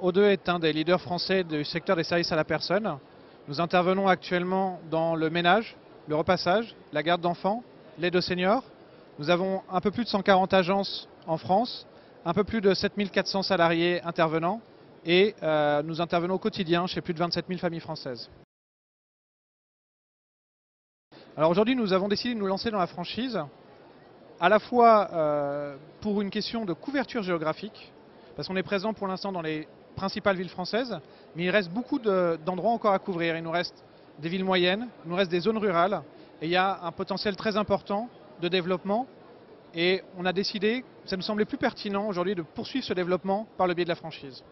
O2 est un des leaders français du secteur des services à la personne. Nous intervenons actuellement dans le ménage, le repassage, la garde d'enfants, l'aide aux seniors. Nous avons un peu plus de 140 agences en France, un peu plus de 7400 salariés intervenants et nous intervenons au quotidien chez plus de 27 000 familles françaises. Alors aujourd'hui, nous avons décidé de nous lancer dans la franchise, à la fois pour une question de couverture géographique, parce qu'on est présent pour l'instant dans les principales villes françaises, mais il reste beaucoup d'endroits encore à couvrir. Il nous reste des villes moyennes, il nous reste des zones rurales, et il y a un potentiel très important de développement. Et on a décidé, ça nous semblait plus pertinent aujourd'hui de poursuivre ce développement par le biais de la franchise.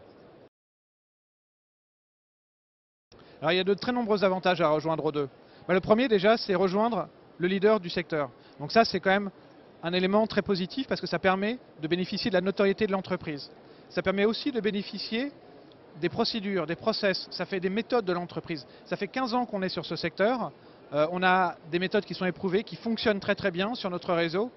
Alors il y a de très nombreux avantages à rejoindre O2. Le premier déjà, c'est rejoindre le leader du secteur. Donc ça, c'est quand même un élément très positif parce que ça permet de bénéficier de la notoriété de l'entreprise. Ça permet aussi de bénéficier des procédures, des process, ça fait des méthodes de l'entreprise. Ça fait 15 ans qu'on est sur ce secteur. On a des méthodes qui sont éprouvées, qui fonctionnent très très bien sur notre réseau.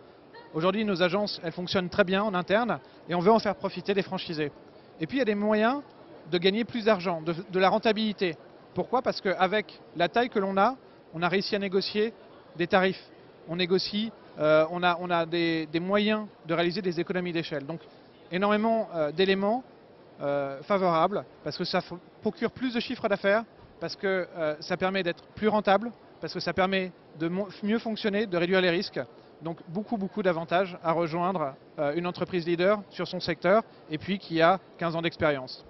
Aujourd'hui, nos agences, elles fonctionnent très bien en interne et on veut en faire profiter des franchisés. Et puis, il y a des moyens de gagner plus d'argent, de la rentabilité. Pourquoi? Parce qu'avec la taille que l'on a réussi à négocier des tarifs. On négocie, on a des moyens de réaliser des économies d'échelle. Donc, énormément d'éléments favorables parce que ça procure plus de chiffre d'affaires, parce que ça permet d'être plus rentable, parce que ça permet de mieux fonctionner, de réduire les risques. Donc beaucoup d'avantages à rejoindre une entreprise leader sur son secteur et puis qui a 15 ans d'expérience.